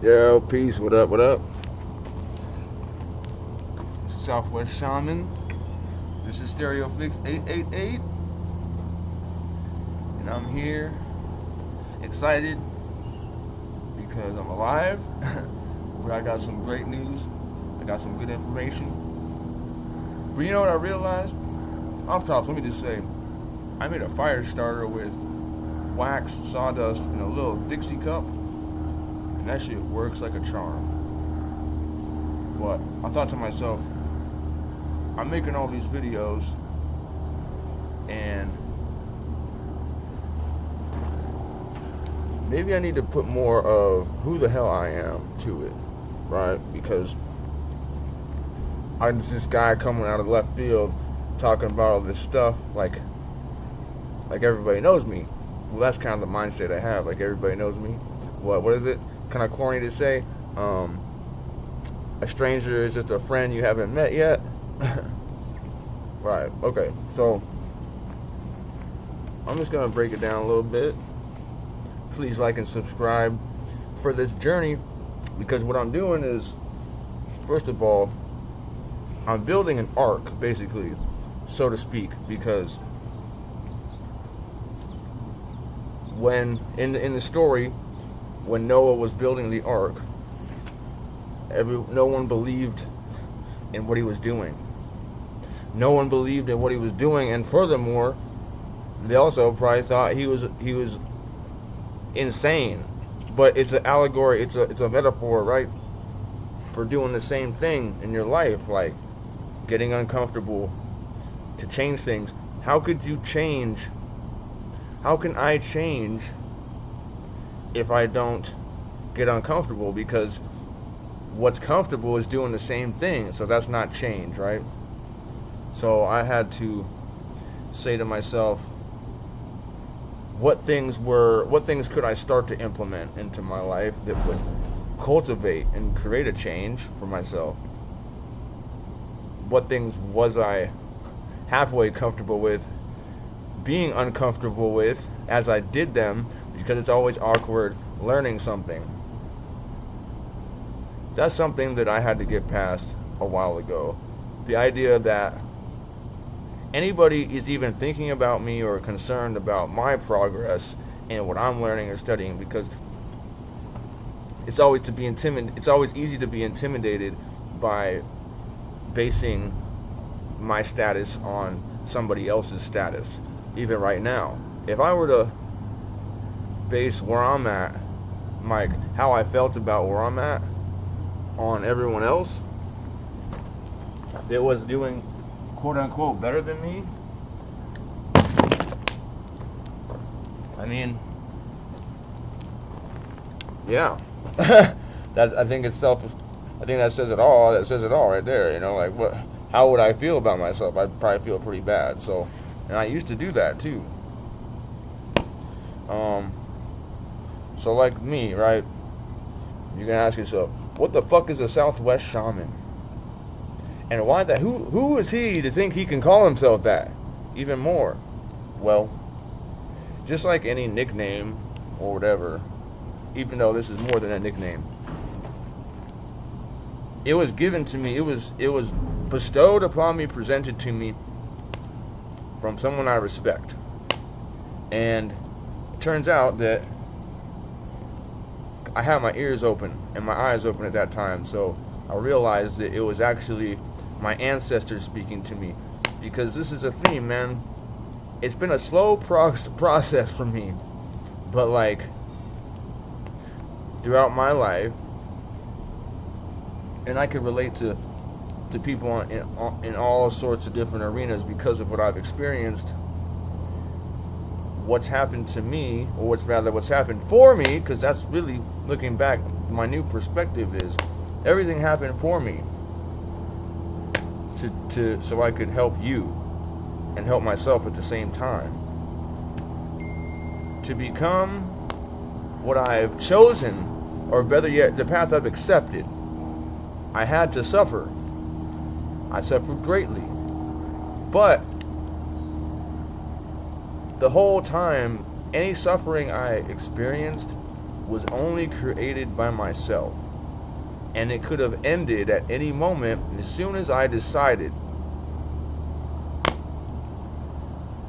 Yo, peace. What up? What up? SouthWst Shaman. This is StereoPHiX 888, and I'm here, excited because I'm alive. But I got some great news. I got some good information. But you know what I realized? Off top, let me just say, I made a fire starter with wax, sawdust, and a little Dixie cup, and that shit works like a charm. But I thought to myself, I'm making all these videos, and maybe I need to put more of who the hell I am to it, right? Because I'm just this guy coming out of left field talking about all this stuff like everybody knows me. Well, that's kind of the mindset I have, like everybody knows me. What is it? Kind of corny to say. A stranger is just a friend you haven't met yet. Right, okay, so I'm just gonna break it down a little bit. Please like and subscribe for this journey, because what I'm doing is, first of all, I'm building an ark, basically, so to speak, because when in the story, when Noah was building the ark, no one believed in what he was doing. No one believed in what he was doing, and furthermore, they also probably thought he was insane. But it's an allegory, it's a metaphor, right, for doing the same thing in your life, like getting uncomfortable to change things. How could you change? How can I change if I don't get uncomfortable? Because what's comfortable is doing the same thing, so that's not change, right? So I had to say to myself, what things could I start to implement into my life that would cultivate and create a change for myself? What things was I halfway comfortable with being uncomfortable with as I did them, because it's always awkward learning something. That's something that I had to get past a while ago. The idea that anybody is even thinking about me or concerned about my progress and what I'm learning or studying, because it's always easy to be intimidated by basing my status on somebody else's status. Even right now, if I were to base where I'm at, like how I felt about where I'm at, on everyone else that was doing quote unquote better than me, I mean, yeah. I think that says it all. That says it all right there. You know, like how would I feel about myself? I'd probably feel pretty bad. So, and I used to do that too. So like me, right? You can ask yourself, what the fuck is a SouthWst Shaman? And who is he to think he can call himself that? Even more. Well, just like any nickname or whatever, even though this is more than a nickname, it was given to me, it was bestowed upon me, presented to me from someone I respect. And it turns out that I had my ears open and my eyes open at that time, so I realized that it was actually my ancestors speaking to me. Because this is a theme, man. It's been a slow process for me, but like throughout my life, and I can relate to people in all sorts of different arenas because of what I've experienced. What's happened to me, or what's happened for me, because that's really, looking back, my new perspective is everything happened for me so I could help you and help myself at the same time. To become what I've chosen, or better yet, the path I've accepted, I had to suffer. I suffered greatly. But the whole time, any suffering I experienced was only created by myself, and it could have ended at any moment as soon as I decided.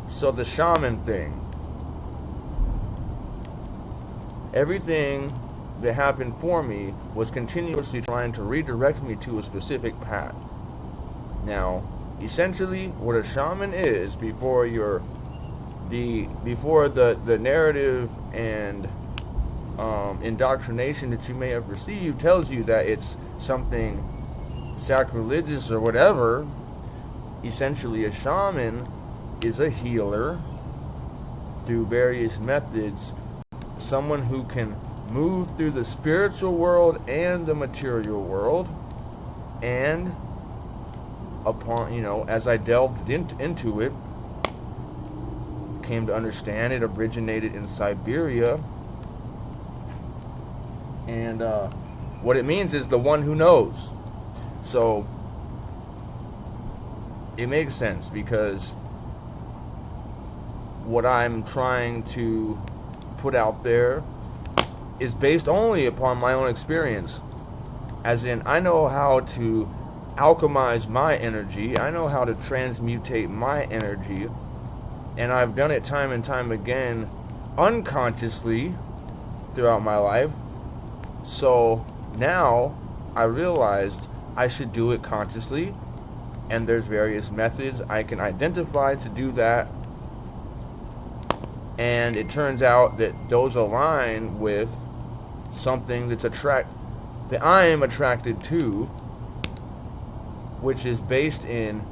So the shaman thing, everything that happened for me was continuously trying to redirect me to a specific path. Now, essentially, what a shaman is, before the narrative and indoctrination that you may have received tells you that it's something sacrilegious or whatever. Essentially, a shaman is a healer through various methods, someone who can move through the spiritual world and the material world. And upon, as I delved into it, came to understand it originated in Siberia. And what it means is the one who knows. So it makes sense, because what I'm trying to put out there is based only upon my own experience. As in, I know how to alchemize my energy, I know how to transmutate my energy, and I've done it time and time again unconsciously throughout my life. So now I realized I should do it consciously, and there's various methods I can identify to do that. And it turns out that those align with something that I am attracted to, which is based in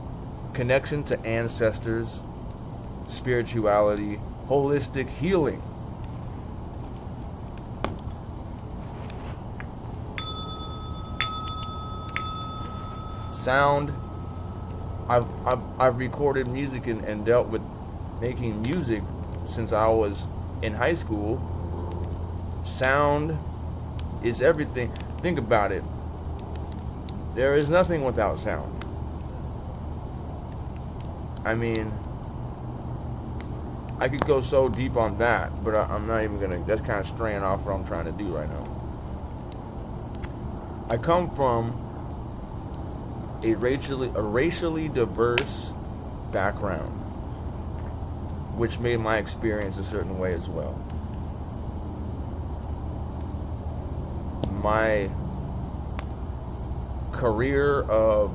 connection to ancestors, spirituality, holistic healing. Sound. I've recorded music and dealt with making music since I was in high school. Sound is everything. Think about it. There is nothing without sound. I mean, I could go so deep on that, but I'm not even gonna. That's kind of straying off what I'm trying to do right now. I come from a racially diverse background, which made my experience a certain way as well. My career of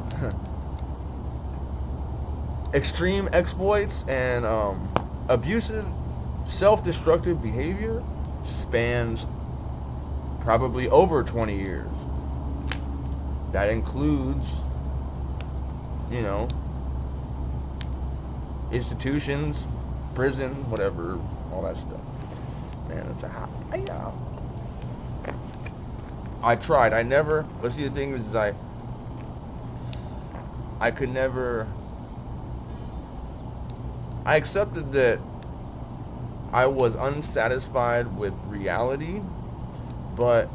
extreme exploits and abusive, self-destructive behavior spans probably over 20 years. That includes, institutions, prison, whatever, all that stuff. Man, it's a hot. I tried. But see, the thing is, I could never. I accepted that I was unsatisfied with reality, but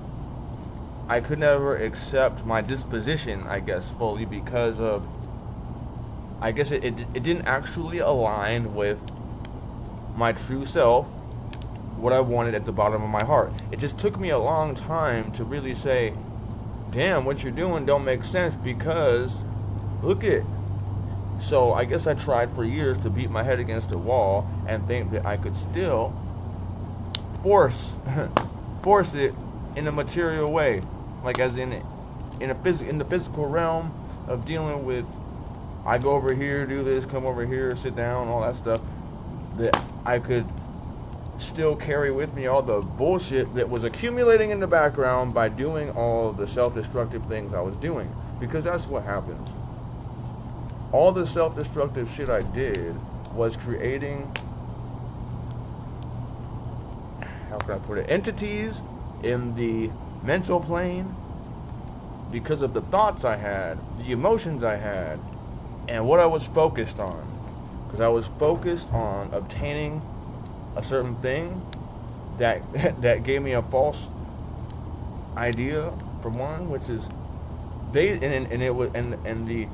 I could never accept my disposition, I guess, fully, because of, I guess it didn't actually align with my true self, what I wanted at the bottom of my heart. It just took me a long time to really say, damn, what you're doing don't make sense, because look it. So I guess I tried for years to beat my head against a wall and think that I could still force it in a material way, like as in the physical realm of dealing with, I go over here, do this, come over here, sit down, all that stuff, that I could still carry with me all the bullshit that was accumulating in the background by doing all the self-destructive things I was doing. Because that's what happens. All the self-destructive shit I did was creating, how can I put it, entities in the mental plane because of the thoughts I had, the emotions I had, and what I was focused on. Because I was focused on obtaining a certain thing that gave me a false idea, for one, which is based, and it was, and the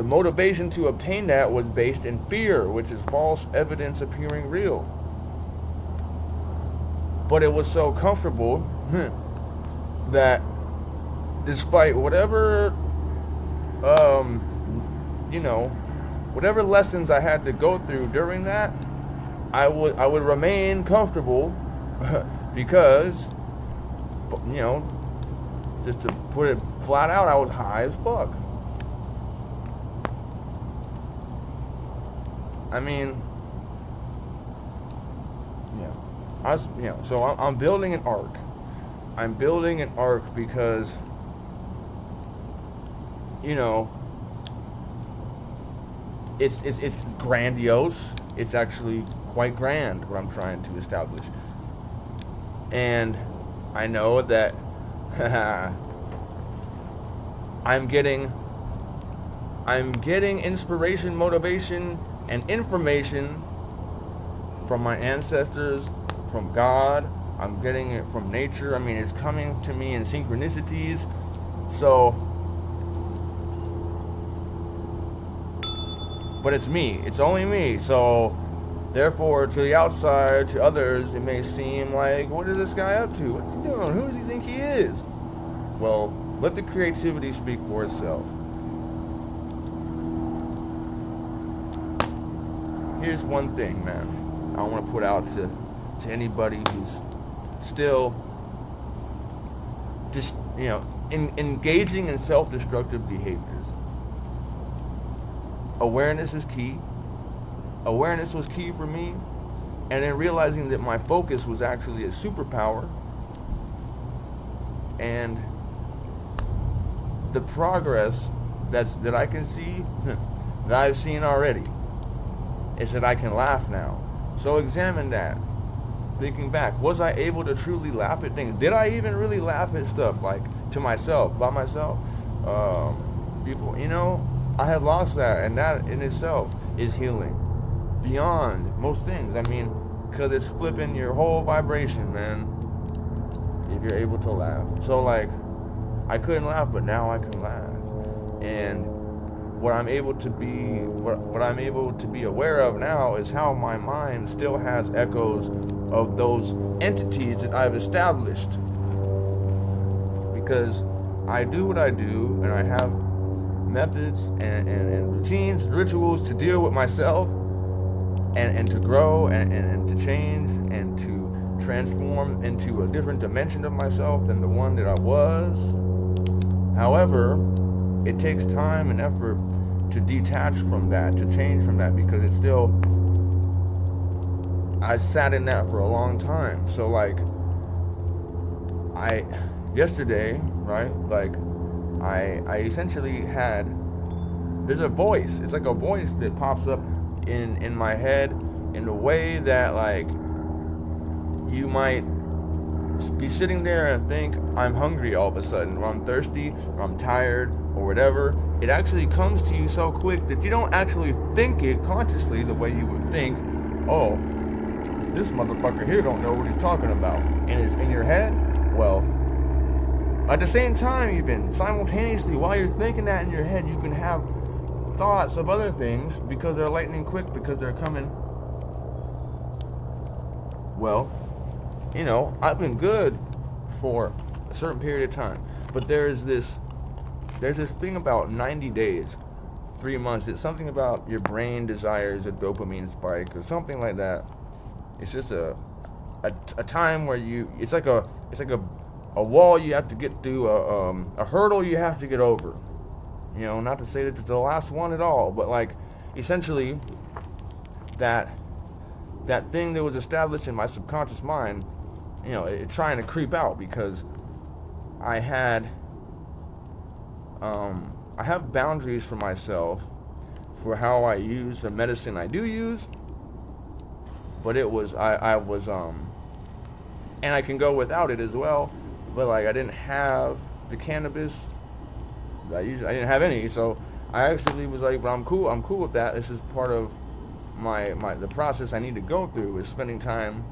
motivation to obtain that was based in fear, which is false evidence appearing real. but it was so comfortable that despite whatever, you know, whatever lessons I had to go through during that, I would remain comfortable because, you know, just to put it flat out, I was high as fuck. I mean, yeah, so I'm building an arc. I'm building an arc because, you know, it's grandiose. It's actually quite grand what I'm trying to establish, and I know that I'm getting inspiration, motivation, and information from my ancestors, from God. I'm getting it from nature. I mean, it's coming to me in synchronicities. So, but it's me. It's only me. So, therefore, to the outside, to others, it may seem like, what is this guy up to? What's he doing? Who does he think he is? Well, let the creativity speak for itself. Here's one thing, man, I want to put out to anybody who's still just, you know, engaging in self-destructive behaviors. Awareness is key. Awareness was key for me, and then realizing that my focus was actually a superpower, and the progress that I can see, that I've seen already, is that I can laugh now. So examine that. Thinking back, was I able to truly laugh at things? Did I even really laugh at stuff, like to myself, by myself? People, you know, I had lost that, and that in itself is healing beyond most things. I mean, because it's flipping your whole vibration, man, if you're able to laugh. So like, I couldn't laugh, but now I can laugh. And what I'm able to be aware of now is how my mind still has echoes of those entities that I've established. Because I do what I do, and I have methods and routines, rituals to deal with myself, and to grow and to change and to transform into a different dimension of myself than the one that I was. However, it takes time and effort to detach from that, to change from that, because it's still, I sat in that for a long time. So like, yesterday, right, like, I essentially had, there's a voice, it's like a voice that pops up in my head in a way that, like, you might be sitting there and think, I'm hungry all of a sudden, or I'm thirsty, or I'm tired, or whatever. It actually comes to you so quick that you don't actually think it consciously the way you would think, oh, this motherfucker here don't know what he's talking about. And it's in your head. Well, at the same time, even simultaneously, while you're thinking that in your head, you can have thoughts of other things because they're lightning quick, because they're coming. Well, you know, I've been good for a certain period of time, but there's this thing about 90 days, 3 months. It's something about your brain desires a dopamine spike or something like that. It's just a time where it's like a wall you have to get through, a hurdle you have to get over. You know, not to say that it's the last one at all, but like, essentially, that thing that was established in my subconscious mind, you know, it's trying to creep out, because I have boundaries for myself for how I use the medicine I do use, but I was and I can go without it as well, but like, I didn't have the cannabis. I didn't have any, so I actually was like, but I'm cool with that. This is part of the process I need to go through, is spending time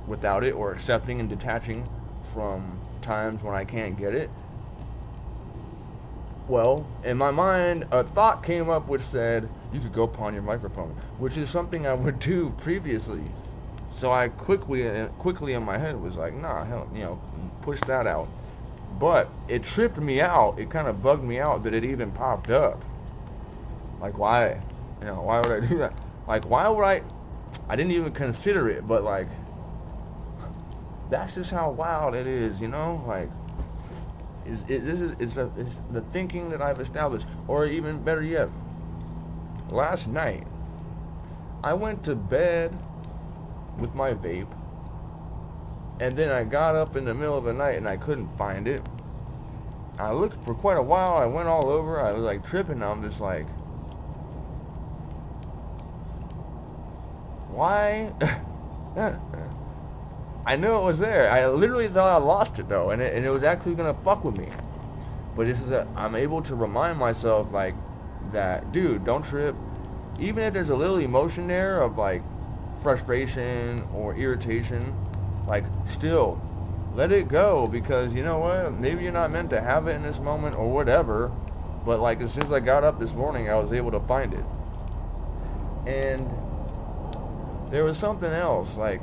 without it, or accepting and detaching from times when I can't get it. Well, in my mind, a thought came up which said, you could go pawn your microphone, which is something I would do previously. So I quickly in my head was like, nah, hell, push that out. But it tripped me out. It kind of bugged me out that it even popped up. Like, why? Why would I do that? Like, why would I? I didn't even consider it, but like, that's just how wild it is, Like, it's the thinking that I've established, or even better yet, last night I went to bed with my vape, and then I got up in the middle of the night and I couldn't find it. I looked for quite a while. I went all over. I was like tripping. I'm just like, why? I knew it was there. I literally thought I lost it though, and it was actually gonna fuck with me. But I'm able to remind myself like that, dude, don't trip. Even if there's a little emotion there of like frustration or irritation, like still let it go, because you know what? Maybe you're not meant to have it in this moment or whatever. But like as soon as I got up this morning, I was able to find it. And there was something else like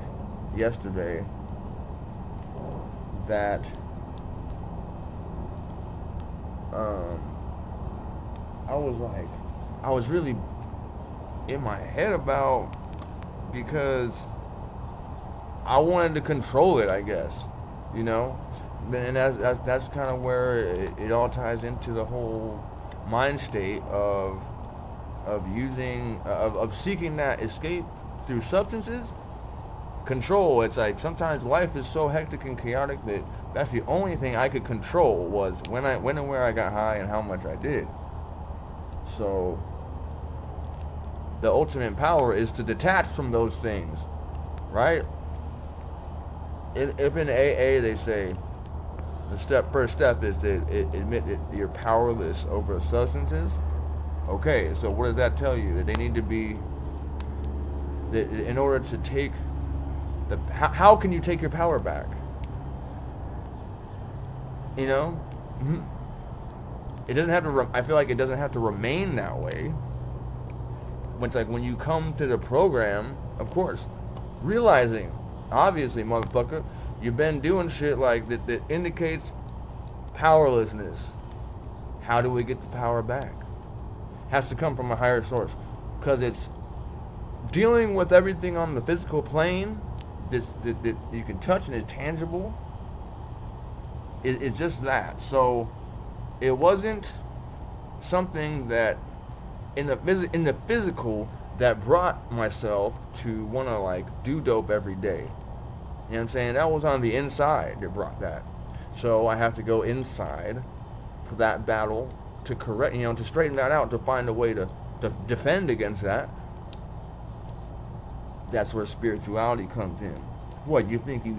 yesterday that I was really in my head about, because I wanted to control it, I guess, and that's kind of where it all ties into the whole mind state of seeking that escape through substances. Control. It's like sometimes life is so hectic and chaotic that that's the only thing I could control, was when and where I got high and how much I did. So the ultimate power is to detach from those things, right? If in AA they say the first step is to admit that you're powerless over substances. Okay, so what does that tell you? That they need to be, that in order to take how can you take your power back? It doesn't have to. I feel like it doesn't have to remain that way. It's like when you come to the program, of course, realizing, obviously, motherfucker, you've been doing shit like that indicates powerlessness. How do we get the power back? Has to come from a higher source, because it's dealing with everything on the physical plane that you can touch and is tangible. It's just that. So it wasn't something that in the physical that brought myself to want to like do dope every day. You know what I'm saying? That was on the inside that brought that. So I have to go inside for that battle to correct, to straighten that out, to find a way to defend against that. That's where spirituality comes in. What do you think you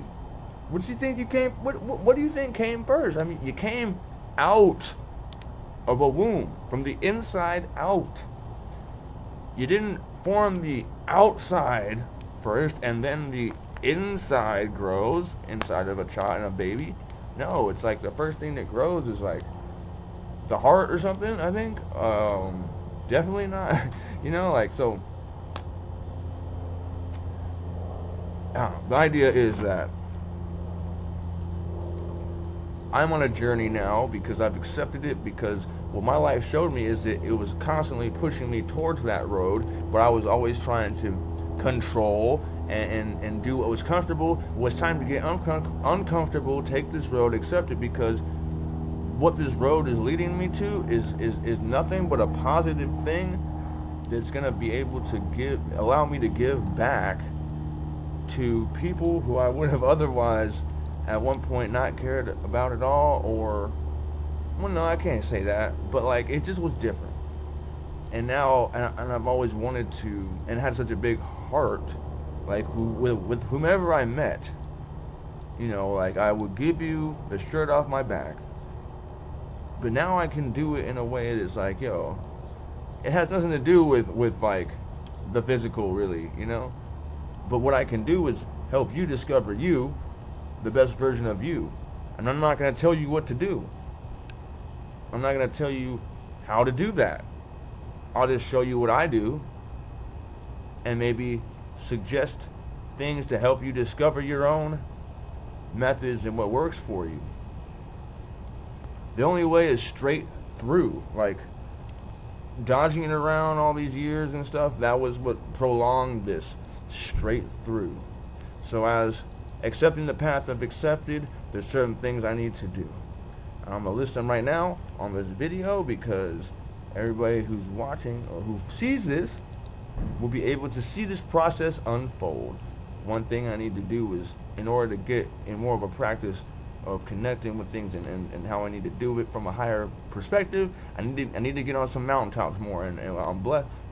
came? What do you think came first? I mean, you came out of a womb, from the inside out. You didn't form the outside first, and then the inside grows inside of a child and a baby. No, it's like the first thing that grows is like the heart or something, I think. Definitely not. So. The idea is that I'm on a journey now because I've accepted it, because what my life showed me is that it was constantly pushing me towards that road, but I was always trying to control and do what was comfortable. It was time to get uncomfortable, take this road, accept it, because what this road is leading me to is nothing but a positive thing that's going to be able to allow me to give back to people who I would have otherwise at one point not cared about at all, or, well, no, I can't say that, but like it just was different. And now, and I've always wanted to, and had such a big heart, like with whomever I met, like I would give you the shirt off my back, but now I can do it in a way that's like, yo, it has nothing to do with like the physical, really, But what I can do is help you discover you, the best version of you. And I'm not going to tell you what to do. I'm not going to tell you how to do that. I'll just show you what I do and maybe suggest things to help you discover your own methods and what works for you. The only way is straight through. Like, dodging it around all these years and stuff, that was what prolonged this. Straight through. So as accepting the path I've accepted, there's certain things I need to do. I'm going to list them right now on this video, because everybody who's watching or who sees this will be able to see this process unfold. One thing I need to do is, in order to get in more of a practice of connecting with things and how I need to do it from a higher perspective, I need to get on some mountaintops more. And I'm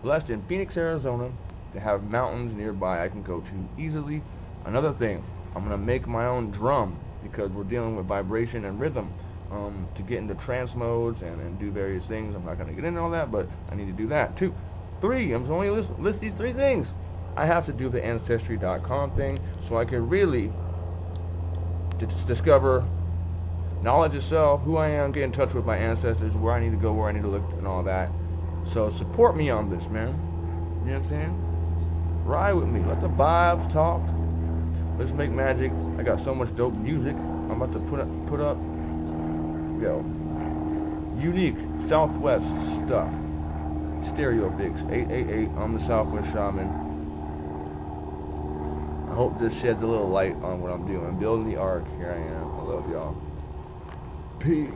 blessed in Phoenix, Arizona, to have mountains nearby I can go to easily. Another thing, I'm going to make my own drum, because we're dealing with vibration and rhythm, to get into trance modes and do various things. I'm not going to get into all that, but I need to do that too. 3, I'm only list these 3 things. I have to do the Ancestry.com thing, so I can really discover knowledge itself, who I am, get in touch with my ancestors, where I need to go, where I need to look, and all that. So support me on this, man. You know what I'm saying? Ride with me. Let the vibes talk. Let's make magic. I got so much dope music I'm about to put up. Yo, unique Southwest stuff. StereoPHiX 888. I'm the SouthWst Shaman. I hope this sheds a little light on what I'm doing. Building the ark. Here I am. I love y'all. Peace.